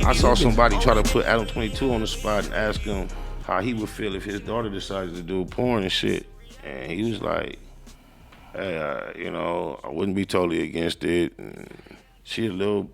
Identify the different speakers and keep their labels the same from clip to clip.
Speaker 1: I saw somebody try to put Adam 22 on the spot and ask him how he would feel if his daughter decided to do porn and shit. And he was like, hey, you know, I wouldn't be totally against it. And she a little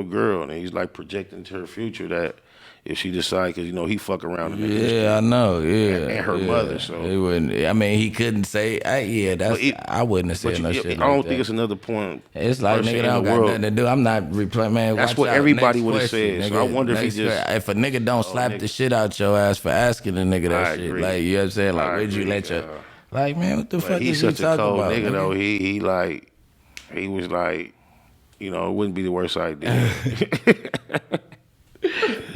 Speaker 1: girl, and he's like projecting to her future that if she decides, because you know he fuck around.
Speaker 2: Yeah, I know. Yeah,
Speaker 1: and her mother. So
Speaker 2: he wouldn't. I mean, he couldn't say. I wouldn't have said no shit.
Speaker 1: I don't think it's another point.
Speaker 2: It's like nigga, I don't got nothing to do. I'm not replaying. Man,
Speaker 1: that's what everybody would have said. So I wonder if he just
Speaker 2: if a nigga don't slap the shit out your ass for asking a nigga that shit. Like you know what I'm saying? Like would you let your like man? What the fuck is you talking about?
Speaker 1: Nigga though. He was like, you know, it wouldn't be the worst idea.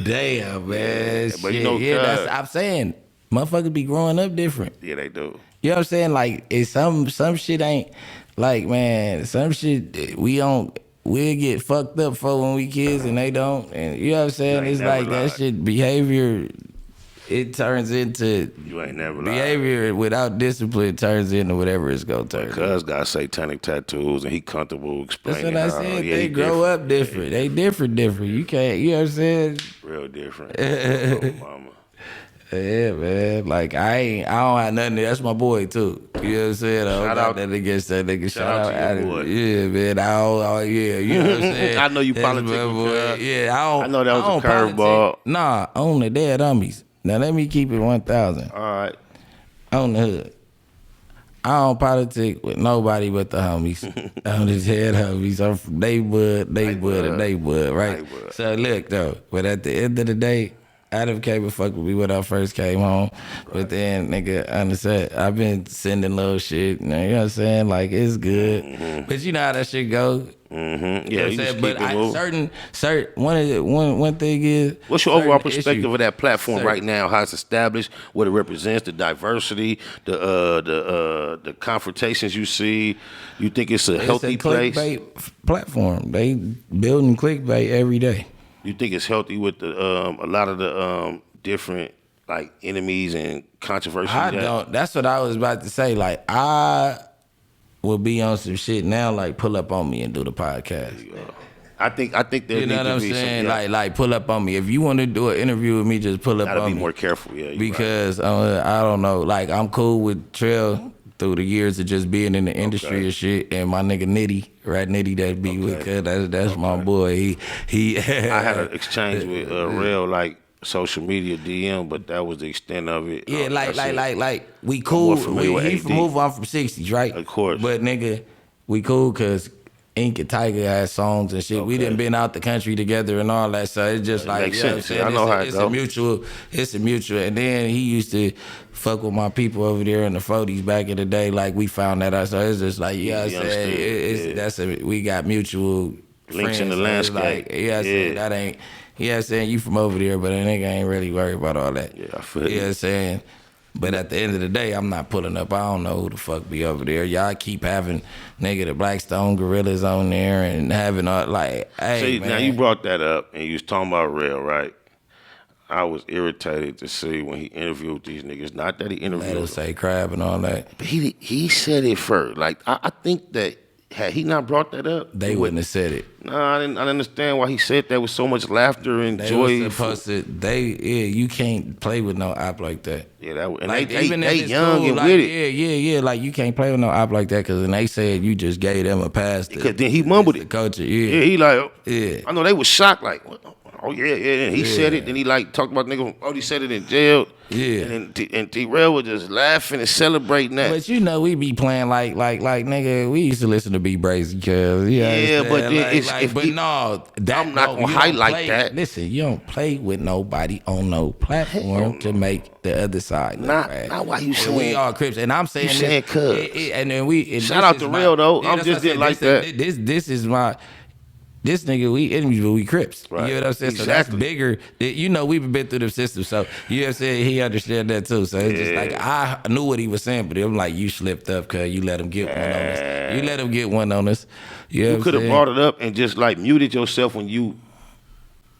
Speaker 2: Damn, man.
Speaker 1: But you know,
Speaker 2: that's I'm saying. Motherfuckers be growing up different.
Speaker 1: Yeah, they do.
Speaker 2: You know what I'm saying? Like, it's some shit ain't like, man. Some shit we'll get fucked up for when we kids and they don't. And you know what I'm saying? It's like that shit behavior. It turns into
Speaker 1: you ain't never
Speaker 2: behavior without discipline turns into whatever it's gonna turn.
Speaker 1: Cuz got satanic tattoos and he comfortable explaining.
Speaker 2: That's what I said. They grow up different. They different. You can't. You know what I'm saying?
Speaker 1: Real different. Mama.
Speaker 2: Yeah, man. Like I don't have nothing. That's my boy too. You know what I'm saying?
Speaker 1: Shout out
Speaker 2: against that nigga.
Speaker 1: Shout out to your boy.
Speaker 2: Yeah, man. Yeah, you know what I'm saying?
Speaker 1: I know you politic.
Speaker 2: Yeah,
Speaker 1: I know that was a curveball.
Speaker 2: Nah, on the dead homies. Now let me keep it 1,000.
Speaker 1: All right.
Speaker 2: On the hood. I don't politic with nobody but the homies. On the dead homies. I'm from they bud, right? Neighborhood. So look though, but at the end of the day, Adam came and fucked with me when I first came home. Right. But then, nigga, understand, I've been sending little shit. You know what I'm saying? Like, it's good. Mm-hmm. But you know how that shit go.
Speaker 1: Mm-hmm.
Speaker 2: Yeah, you know what I'm saying? But certain one thing is,
Speaker 1: what's your overall perspective of that platform right now? How it's established, what it represents, the diversity, the confrontations you see. You think it's a healthy place?
Speaker 2: Clickbait platform. They building clickbait every day.
Speaker 1: You think it's healthy with the a lot of the different like enemies and controversies?
Speaker 2: I don't. That's what I was about to say. Like I will be on some shit now. Like pull up on me and do the podcast.
Speaker 1: I think there
Speaker 2: you know what I'm saying. Like pull up on me. If you want to do an interview with me, just pull up on me.
Speaker 1: Gotta be more careful, yeah.
Speaker 2: Because I don't know. Like I'm cool with Trell through the years of just being in the industry and shit, and my nigga Nitty that be with, cause that's my boy. He. I
Speaker 1: had an exchange with Real like social media DM, but that was the extent of it.
Speaker 2: Yeah, like we cool. He from move on from 60s, right?
Speaker 1: Of course.
Speaker 2: But nigga, we cool cause Ink and Tiger has songs and shit. We done been out the country together and all that, so it's just like,
Speaker 1: you know what I'm saying? I know how it goes.
Speaker 2: It's a mutual. And then he used to fuck with my people over there in the 40s back in the day. Like we found that out, so it's just like, you know what I'm saying? We got mutual
Speaker 1: links
Speaker 2: friends,
Speaker 1: in the landscape.
Speaker 2: Like, that ain't. You know what I'm saying? You from over there, but a nigga ain't really worried about all that.
Speaker 1: Yeah, I feel you.
Speaker 2: You know what I'm saying? But at the end of the day, I'm not pulling up. I don't know who the fuck be over there. Y'all keep having nigga the Blackstone Gorillas on there and having all like, hey,
Speaker 1: see,
Speaker 2: man.
Speaker 1: Now you brought that up and you was talking about Real, right? I was irritated to see when he interviewed these niggas. Not that he interviewed
Speaker 2: them. Say crab and all that.
Speaker 1: But he said it first. Like I think that had he not brought that up,
Speaker 2: they wouldn't have said it.
Speaker 1: Nah, I didn't understand why he said that with so much laughter and joy.
Speaker 2: Was supposed to, you can't play with no op like that.
Speaker 1: Yeah, that and
Speaker 2: like,
Speaker 1: they young and with it.
Speaker 2: Yeah. Like you can't play with no op like that because then they said you just gave them a pass.
Speaker 1: Because then he mumbled it.
Speaker 2: The culture,
Speaker 1: he like,
Speaker 2: yeah.
Speaker 1: I know they was shocked, like, oh yeah. And he said it. Then he like talked about nigga. He said it in jail.
Speaker 2: Yeah.
Speaker 1: And T-rell was just laughing and celebrating that.
Speaker 2: But you know we be playing like nigga. We used to listen to Be Brazy because
Speaker 1: but then I'm not gonna highlight that.
Speaker 2: Listen, you don't play with nobody on no platform to make the other side.
Speaker 1: Not why you saying
Speaker 2: we all Crips, and I'm saying
Speaker 1: you saying cuz.
Speaker 2: And then we
Speaker 1: shout out to Real though. I'm just didn't like that.
Speaker 2: This is my. This nigga, we enemies, but we Crips.
Speaker 1: Right.
Speaker 2: You know what I'm saying?
Speaker 1: Exactly.
Speaker 2: So that's bigger. You know, we've been through the system. So, you know what I'm saying? He understand that too. So it's just like, I knew what he was saying, but I'm like, you slipped up because you let him get one on us. You let him get one on us. You
Speaker 1: could have brought it up and just like muted yourself when you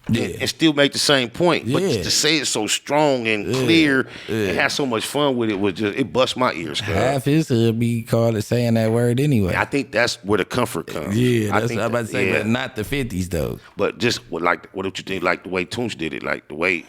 Speaker 1: and still make the same point. But to say it so strong and clear and have so much fun with it was just, it bust my ears.
Speaker 2: Half his hood be called it saying that word anyway.
Speaker 1: I think that's where the comfort comes.
Speaker 2: Yeah, that's what I'm about to say, but not the 50s though.
Speaker 1: But just what you think, like the way Toons did it, like the way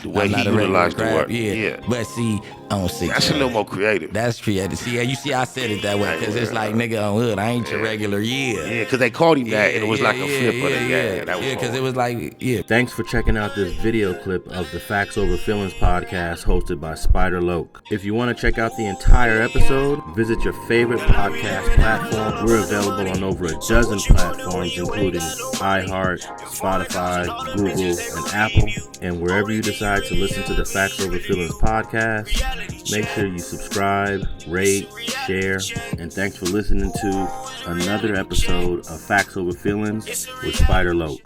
Speaker 1: he utilized the word. Yeah.
Speaker 2: But see, on 6
Speaker 1: that's a little more creative.
Speaker 2: That's creative. See, you see, I said it that way because it's like, nigga on hood, I ain't your regular,
Speaker 1: Yeah, because they called him that, and it was like a flip of it.
Speaker 2: Yeah, because it was like,
Speaker 3: Thanks for checking out this video clip of the Factz Ova Feelinz podcast hosted by Spider Loc. If you want to check out the entire episode, visit your favorite podcast platform. We're available on over a dozen platforms, including iHeart, Spotify, Google, and Apple. And wherever you decide to listen to the Factz Ova Feelinz podcast, make sure you subscribe, rate, share, and thanks for listening to another episode of Factz Ova Feelinz with Spider Loc.